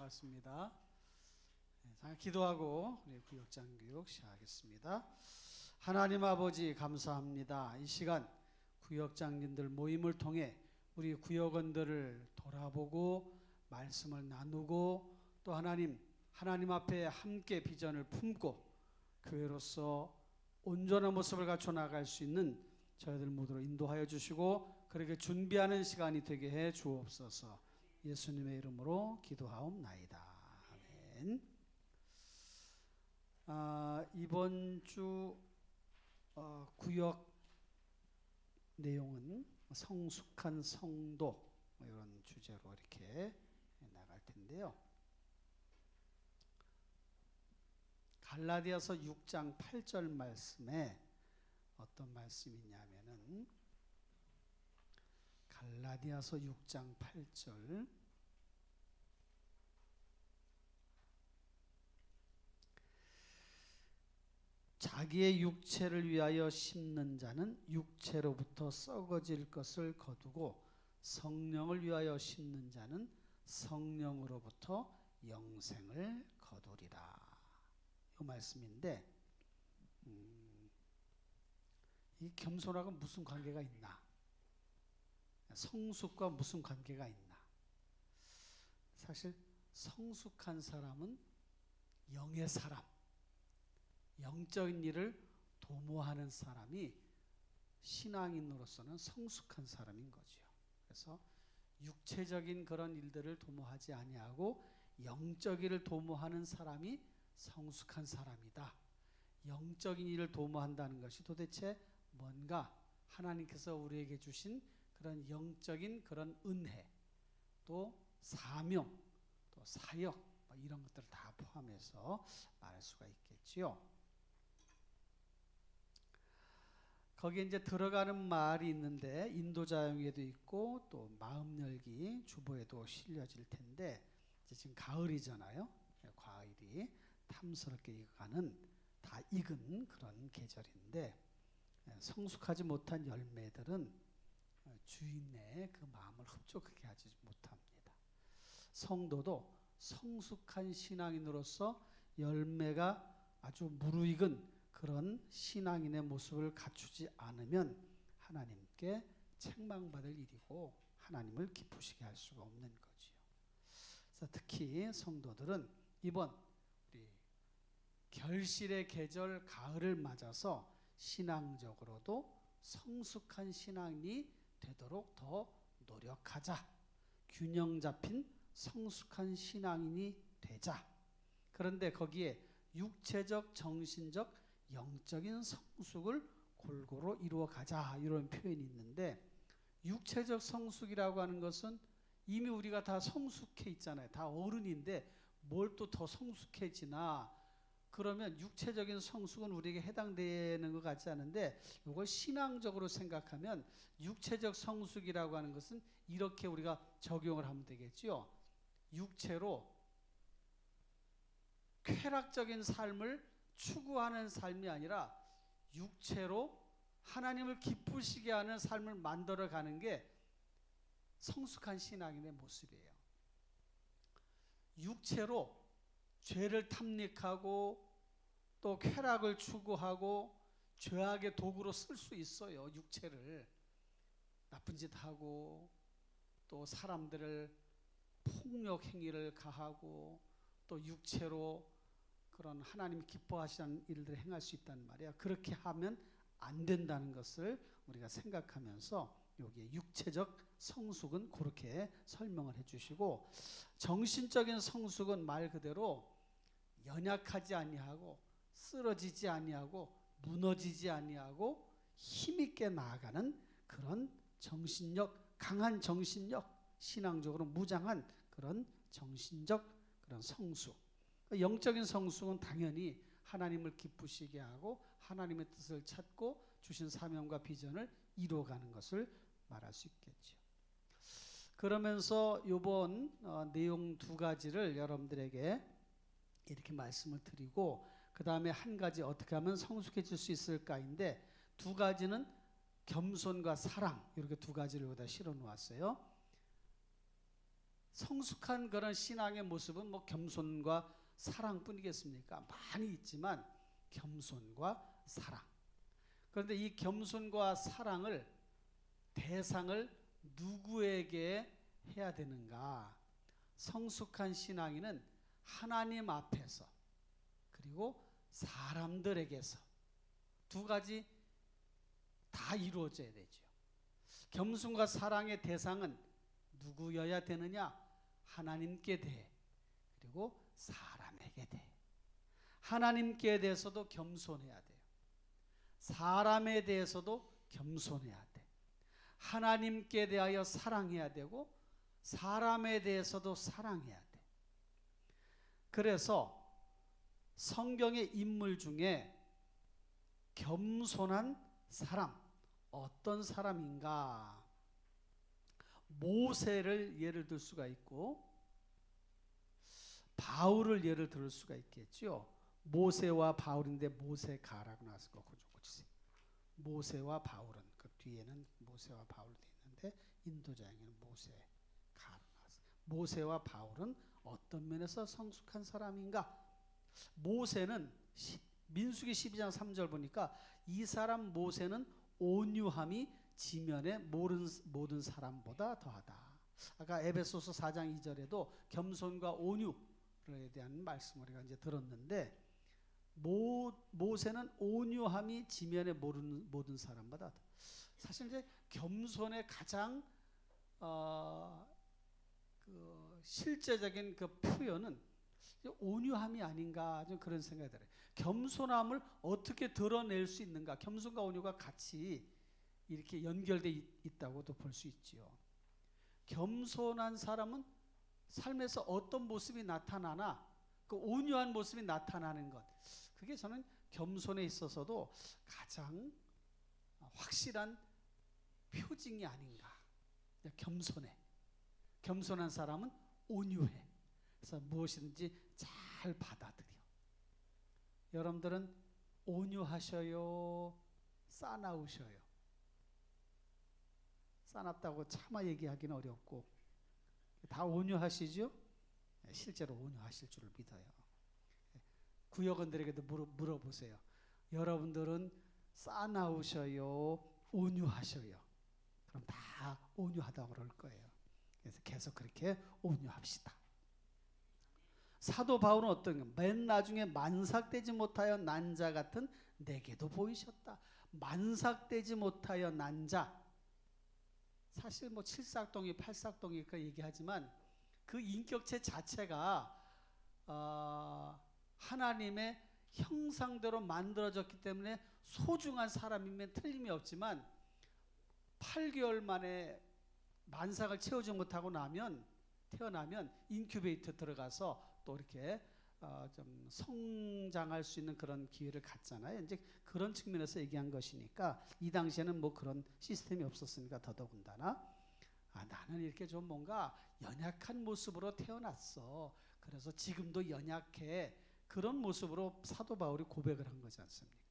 반갑습니다. 잠깐 기도하고 우리 구역장 교육 시작하겠습니다. 하나님 아버지 감사합니다. 이 시간 구역장님들 모임을 통해 우리 구역원들을 돌아보고 말씀을 나누고 또 하나님 앞에 함께 비전을 품고 교회로서 온전한 모습을 갖춰 나갈 수 있는 저희들 모두로 인도하여 주시고 그렇게 준비하는 시간이 되게 해 주옵소서. 예수님의 이름으로 기도하옵나이다. 아멘. 이번 주 구역 내용은 성숙한 성도 이런 주제로 이렇게 나갈 텐데요. 갈라디아서 6장 8절 말씀에 어떤 말씀이 있냐면은 갈라디아서 6장 8절 자기의 육체를 위하여 심는 자는 육체로부터 썩어질 것을 거두고 성령을 위하여 심는 자는 성령으로부터 영생을 거두리라. 이 말씀인데 이 겸손하고 무슨 관계가 있나? 성숙과 무슨 관계가 있나? 사실 성숙한 사람은 영의 사람, 영적인 일을 도모하는 사람이 신앙인으로서는 성숙한 사람인 거죠. 그래서 육체적인 그런 일들을 도모하지 아니하고 영적 일을 도모하는 사람이 성숙한 사람이다. 영적인 일을 도모한다는 것이 도대체 뭔가 하나님께서 우리에게 주신 그런 영적인 그런 은혜, 또 사명, 또 사역 이런 것들을 다 포함해서 말할 수가 있겠지요. 거기에 이제 들어가는 말이 있는데 인도자용에도 있고 또 마음열기 주보에도 실려질 텐데 이제 지금 가을이잖아요. 과일이 탐스럽게 익어가는 다 익은 그런 계절인데 성숙하지 못한 열매들은 주인의 그 마음을 흡족하게 하지 못합니다. 성도도 성숙한 신앙인으로서 열매가 아주 무르익은 그런 신앙인의 모습을 갖추지 않으면 하나님께 책망받을 일이고 하나님을 기쁘시게 할 수가 없는 거지요. 그래서 특히 성도들은 이번 우리 결실의 계절 가을을 맞아서 신앙적으로도 성숙한 신앙이 되도록 더 노력하자. 균형 잡힌 성숙한 신앙인이 되자. 그런데 거기에 육체적, 정신적, 영적인 성숙을 골고루 이루어가자 이런 표현이 있는데 육체적 성숙이라고 하는 것은 이미 우리가 다 성숙해 있잖아요. 다 어른인데 뭘 또 더 성숙해지나. 그러면 육체적인 성숙은 우리에게 해당되는 것 같지 않은데 이걸 신앙적으로 생각하면 육체적 성숙이라고 하는 것은 이렇게 우리가 적용을 하면 되겠죠. 육체로 쾌락적인 삶을 추구하는 삶이 아니라 육체로 하나님을 기쁘시게 하는 삶을 만들어가는 게 성숙한 신앙인의 모습이에요. 육체로 죄를 탐닉하고 또 쾌락을 추구하고 죄악의 도구로 쓸 수 있어요. 육체를 나쁜 짓 하고 또 사람들을 폭력 행위를 가하고 또 육체로 그런 하나님이 기뻐하시는 일들을 행할 수 있단 말이야. 그렇게 하면 안 된다는 것을 우리가 생각하면서 여기에 육체적 성숙은 그렇게 설명을 해주시고 정신적인 성숙은 말 그대로 연약하지 아니하고 쓰러지지 아니하고 무너지지 아니하고 힘있게 나아가는 그런 정신력, 강한 정신력, 신앙적으로 무장한 그런 정신적 그런 성숙. 영적인 성숙은 당연히 하나님을 기쁘시게 하고 하나님의 뜻을 찾고 주신 사명과 비전을 이루어가는 것을 말할 수 있겠죠. 그러면서 이번 내용 두 가지를 여러분들에게 이렇게 말씀을 드리고 그 다음에 한 가지 어떻게 하면 성숙해질 수 있을까인데 두 가지는 겸손과 사랑 이렇게 두 가지를 여기다 실어 놓았어요. 성숙한 그런 신앙의 모습은 뭐 겸손과 사랑뿐이겠습니까? 많이 있지만 겸손과 사랑. 그런데 이 겸손과 사랑을 대상을 누구에게 해야 되는가? 성숙한 신앙인은 하나님 앞에서 그리고 사람들에게서 두 가지 다 이루어져야 되죠. 겸손과 사랑의 대상은 누구여야 되느냐? 하나님께 대해 그리고 사람에게 대해. 하나님께 대해서도 겸손해야 돼요. 사람에 대해서도 겸손해야 돼. 하나님께 대하여 사랑해야 되고 사람에 대해서도 사랑해야 돼. 그래서 성경의 인물 중에 겸손한 사람, 어떤 사람인가? 모세를 예를 들 수가 있고 바울을 예를 들 수가 있겠죠. 모세와 바울인데 모세가라고 나왔을 거 고쳐주세요. 모세와 바울은 그 뒤에는 모세와 바울 돼 있는데 인도자에게는 모세가로 나왔어요. 모세와 바울은 어떤 면에서 성숙한 사람인가? 모세는 민수기 12장 3절 보니까 이 사람 모세는 온유함이 지면의 모든 사람보다 더하다. 아까 에베소서 4장 2절에도 겸손과 온유에 대한 말씀을 우리가 이제 들었는데 모세는 온유함이 지면의 모든 사람보다 더. 사실 이제 겸손의 가장 그 실제적인 그 표현은 온유함이 아닌가 좀 그런 생각이 들어요. 겸손함을 어떻게 드러낼 수 있는가? 겸손과 온유가 같이 이렇게 연결되어 있다고도 볼 수 있지요. 겸손한 사람은 삶에서 어떤 모습이 나타나나 그 온유한 모습이 나타나는 것, 그게 저는 겸손에 있어서도 가장 확실한 표징이 아닌가. 겸손해. 겸손한 사람은 온유해. 그래서 무엇이든지 잘 받아들여. 여러분들은 온유하셔요? 싸나우셔요? 싸납다고 차마 얘기하기는 어렵고 다 온유하시죠? 실제로 온유하실 줄을 믿어요. 구역원들에게도 물어보세요. 여러분들은 싸나우셔요? 온유하셔요? 그럼 다 온유하다고 그럴 거예요. 그래서 계속 그렇게 온유합시다. 사도 바울은 어떤 맨 나중에 만삭되지 못하여 난 자 같은 내게도 보이셨다. 만삭되지 못하여 난 자. 사실 뭐 칠삭동이 팔삭동이 그 얘기하지만 그 인격체 자체가 하나님의 형상대로 만들어졌기 때문에 소중한 사람이면 틀림이 없지만 8개월 만에 만삭을 채우지 못하고 태어나면 인큐베이터 들어가서 또 이렇게 좀 성장할 수 있는 그런 기회를 갖잖아요. 이제 그런 측면에서 얘기한 것이니까 이 당시에는 뭐 그런 시스템이 없었으니까 더더군다나 나는 이렇게 좀 뭔가 연약한 모습으로 태어났어. 그래서 지금도 연약해. 그런 모습으로 사도 바울이 고백을 한 거지 않습니까?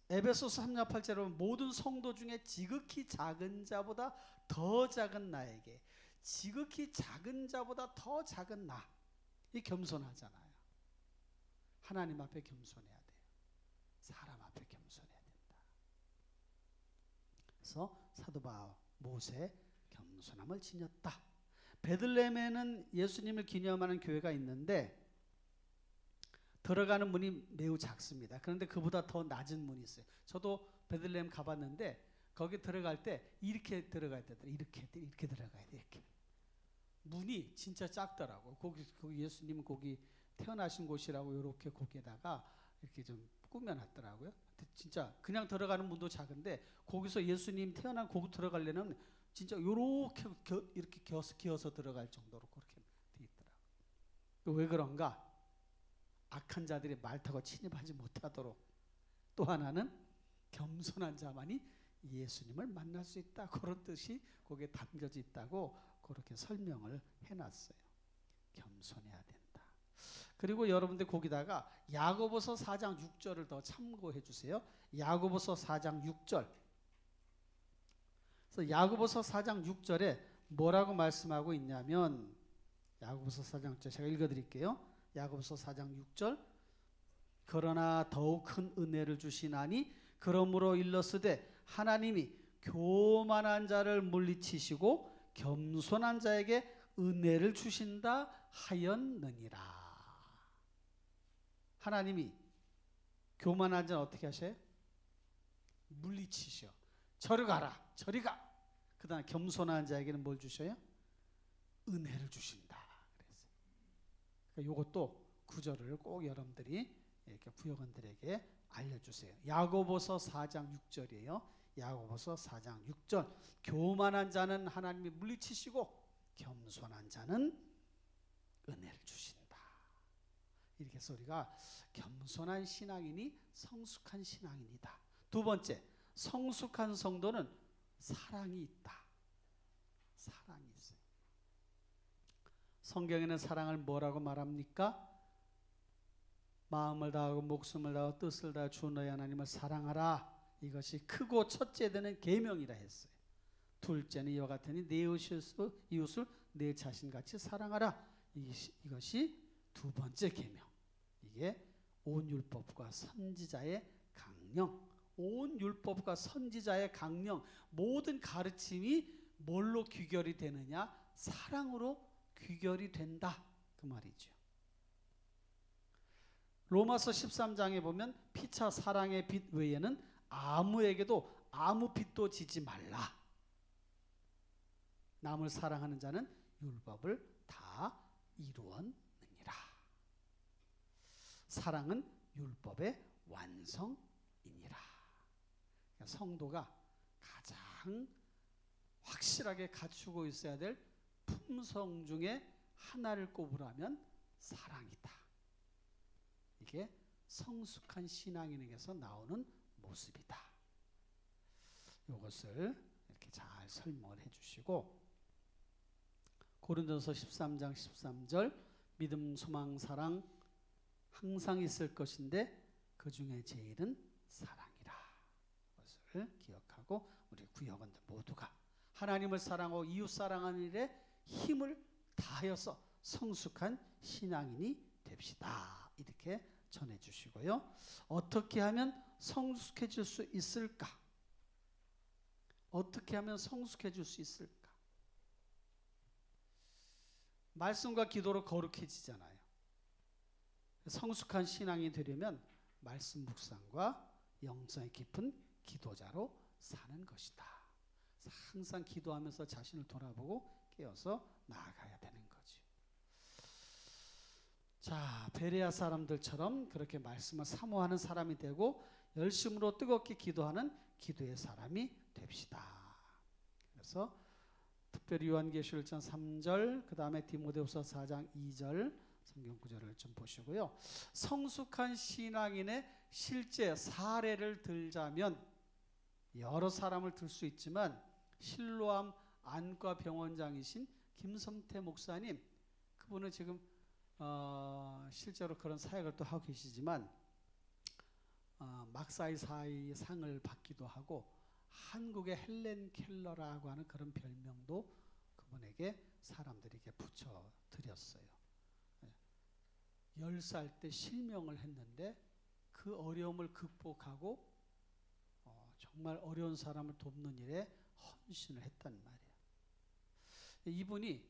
에베소서 3장 8절에 모든 성도 중에 지극히 작은 자보다 더 작은 나에게, 지극히 작은 자보다 더 작은 나, 이 겸손하잖아요. 하나님 앞에 겸손해야 돼요. 사람 앞에 겸손해야 된다. 그래서 사도 바울 모세 겸손함을 지녔다. 베들레헴에는 예수님을 기념하는 교회가 있는데 들어가는 문이 매우 작습니다. 그런데 그보다 더 낮은 문이 있어요. 저도 베들레헴 가봤는데 거기 들어갈 때 이렇게 들어가야 되더라고요. 이렇게 들어가야 돼. 이렇게. 문이 진짜 작더라고. 거기 예수님은 거기 태어나신 곳이라고 이렇게 거기에다가 이렇게 좀 꾸며놨더라고요. 진짜 그냥 들어가는 문도 작은데 거기서 예수님 태어난 거기 들어가려면 진짜 이렇게 기어서 들어갈 정도로 그렇게 돼 있더라고요. 왜 그런가? 악한 자들이 말 타고 침입하지 못하도록. 또 하나는 겸손한 자만이 예수님을 만날 수 있다. 그런 뜻이 거기에 담겨져 있다고 그렇게 설명을 해놨어요. 겸손해야 된다. 그리고 여러분들 거기다가 야고보서 4장 6절을 더 참고해 주세요. 야고보서 4장 6절. 그래서 야고보서 4장 6절에 뭐라고 말씀하고 있냐면 야고보서 4장 6절 제가 읽어드릴게요. 야고보서 4장 6절 그러나 더욱 큰 은혜를 주시나니 그러므로 일렀으되 하나님이 교만한 자를 물리치시고 겸손한 자에게 은혜를 주신다 하였느니라. 하나님이 교만한 자는 어떻게 하셔요? 물리치셔. 저리 가라. 저리 가. 그 다음에 겸손한 자에게는 뭘 주셔요? 은혜를 주신다. 그랬어요. 그러니까 이것도 구절을 꼭 여러분들이 이렇게 부역원들에게 알려주세요. 야고보서 4장 6절이에요. 야고보서 4장 6절 교만한 자는 하나님이 물리치시고 겸손한 자는 은혜를 주신다. 이렇게 해서 우리가 겸손한 신앙인이 성숙한 신앙인이다. 두 번째, 성숙한 성도는 사랑이 있다. 사랑이 있어요. 성경에는 사랑을 뭐라고 말합니까? 마음을 다하고 목숨을 다하고 뜻을 다하고 주 너희 하나님을 사랑하라. 이것이 크고 첫째 되는 계명이라 했어요. 둘째는 이와 같으니 내 이웃을 내 자신같이 사랑하라. 이것이 두 번째 계명. 이게 온 율법과 선지자의 강령. 온 율법과 선지자의 강령, 모든 가르침이 뭘로 귀결이 되느냐? 사랑으로 귀결이 된다. 그 말이죠. 로마서 13장에 보면 피차 사랑의 빛 외에는 아무에게도 아무 빛도 지지 말라. 남을 사랑하는 자는 율법을 다 이루었느니라. 사랑은 율법의 완성이니라. 그러니까 성도가 가장 확실하게 갖추고 있어야 될 품성 중에 하나를 꼽으라면 사랑이다. 이게 성숙한 신앙인에게서 나오는 모습이다. 이것을 이렇게 잘 설명을 해주시고 고린도서 13장 13절 믿음, 소망, 사랑 항상 있을 것인데 그 중에 제일은 사랑이라. 그것을 기억하고 우리 구역원들 모두가 하나님을 사랑하고 이웃 사랑하는 일에 힘을 다하여서 성숙한 신앙인이 됩시다. 이렇게 전해주시고요. 어떻게 하면 성숙해질 수 있을까? 어떻게 하면 성숙해질 수 있을까? 말씀과 기도로 거룩해지잖아요. 성숙한 신앙이 되려면 말씀 묵상과 영성이 깊은 기도자로 사는 것이다. 항상 기도하면서 자신을 돌아보고 깨어서 나아가야 되는 거지. 자, 베레아 사람들처럼 그렇게 말씀을 사모하는 사람이 되고 열심으로 뜨겁게 기도하는 기도의 사람이 됩시다. 그래서 특별히 요한계시록 1장 3절 그 다음에 디모데후서 4장 2절 성경 구절을 좀 보시고요. 성숙한 신앙인의 실제 사례를 들자면 여러 사람을 들 수 있지만 실로암 안과 병원장이신 김성태 목사님, 그분은 지금 실제로 그런 사역을 또 하고 계시지만 막사이사이 상을 받기도 하고 한국의 헬렌 켈러라고 하는 그런 별명도 그분에게 사람들에게 붙여드렸어요. 10살 때 실명을 했는데 그 어려움을 극복하고 정말 어려운 사람을 돕는 일에 헌신을 했단 말이에요. 이분이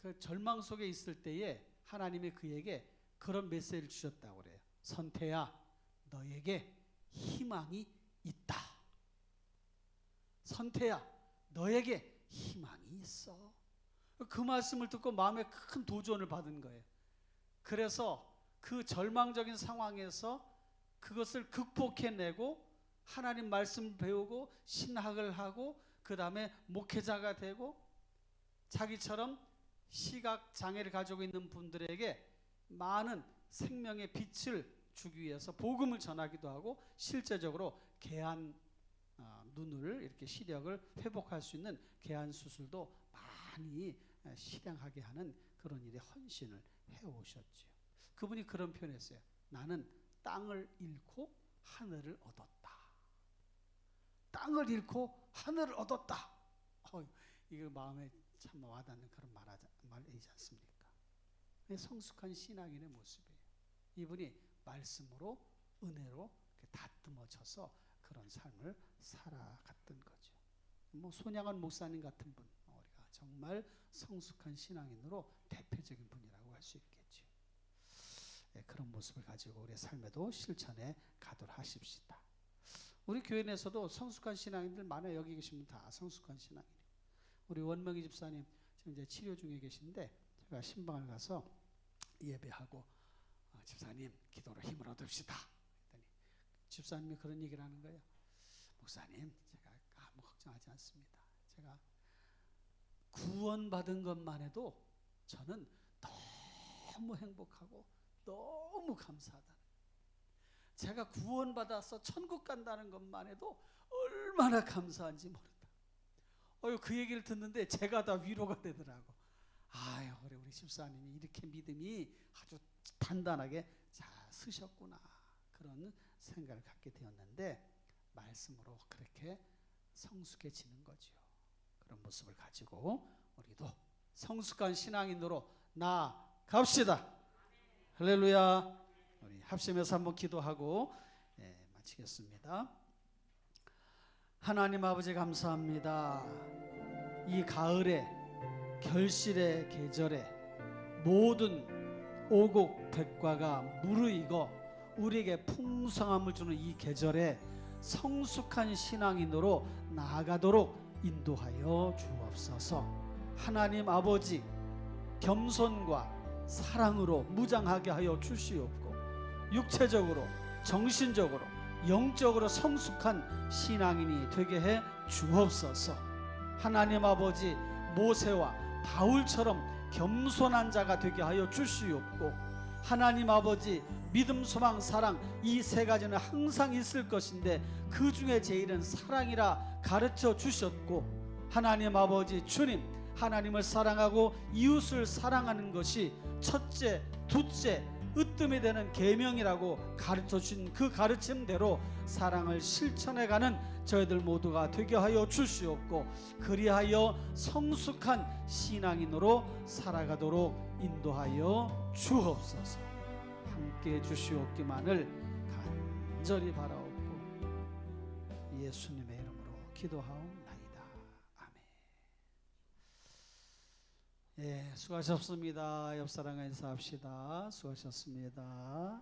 그 절망 속에 있을 때에 하나님이 그에게 그런 메시지를 주셨다고 그래요. 선태야, 너에게 희망이 있다. 선태야, 너에게 희망이 있어. 그 말씀을 듣고 마음에 큰 도전을 받은 거예요. 그래서 그 절망적인 상황에서 그것을 극복해내고 하나님 말씀을 배우고 신학을 하고 그 다음에 목회자가 되고 자기처럼 시각장애를 가지고 있는 분들에게 많은 생명의 빛을 주기 위해서 복음을 전하기도 하고 실제적으로 개안 눈을 이렇게 시력을 회복할 수 있는 개안 수술도 많이 실행하게 하는 그런 일에 헌신을 해오셨죠. 그분이 그런 표현했어요. 나는 땅을 잃고 하늘을 얻었다. 땅을 잃고 하늘을 얻었다. 이거 마음에 참 와닿는 그런 말이지 않습니까? 성숙한 신앙인의 모습이에요. 이분이 말씀으로 은혜로 다듬어져서 그런 삶을 살아갔던 거죠. 뭐 손양원 목사님 같은 분, 우리가 정말 성숙한 신앙인으로 대표적인 분이라고 할 수 있겠죠. 그런 모습을 가지고 우리의 삶에도 실천해 가도록 하십시다. 우리 교회 내에서도 성숙한 신앙인들 많아요. 여기 계신 분 다 성숙한 신앙인이에요. 우리 원명희 집사님 지금 이제 치료 중에 계신데 제가 신방을 가서 예배하고 집사님 기도로 힘을 얻읍시다 했더니 집사님이 그런 얘기를 하는 거예요. 목사님, 제가 아무 걱정하지 않습니다. 제가 구원받은 것만 해도 저는 너무 행복하고 너무 감사하다. 제가 구원받아서 천국 간다는 것만 해도 얼마나 감사한지 모른다. 그 얘기를 듣는데 제가 다 위로가 되더라고. 아유, 우리 집사님이 이렇게 믿음이 아주 단단하게 잘 서셨구나, 그런 생각을 갖게 되었는데 말씀으로 그렇게 성숙해지는 거죠. 그런 모습을 가지고 우리도 성숙한 신앙인으로 나아갑시다. 할렐루야. 우리 합심해서 한번 기도하고 마치겠습니다. 하나님 아버지 감사합니다. 이 가을에 결실의 계절에 모든 오곡백과가 무르익어 우리에게 풍성함을 주는 이 계절에 성숙한 신앙인으로 나아가도록 인도하여 주옵소서. 하나님 아버지, 겸손과 사랑으로 무장하게 하여 주시옵고 육체적으로, 정신적으로, 영적으로 성숙한 신앙인이 되게 해 주옵소서. 하나님 아버지, 모세와 바울처럼 겸손한 자가 되게 하여 주시옵고 하나님 아버지, 믿음, 소망, 사랑 이 세 가지는 항상 있을 것인데 그 중에 제일은 사랑이라 가르쳐 주셨고 하나님 아버지, 주님, 하나님을 사랑하고 이웃을 사랑하는 것이 첫째, 둘째, 으뜸이 되는 계명이라고 가르쳐 주신 그 가르침대로 사랑을 실천해가는 저희들 모두가 되게 하여 주시옵고 그리하여 성숙한 신앙인으로 살아가도록 인도하여 주옵소서. 함께 주시옵기만을 간절히 바라옵고 예수님의 이름으로 기도하옵나이다. 아멘. 수고하셨습니다. 옆사람과 인사합시다. 수고하셨습니다.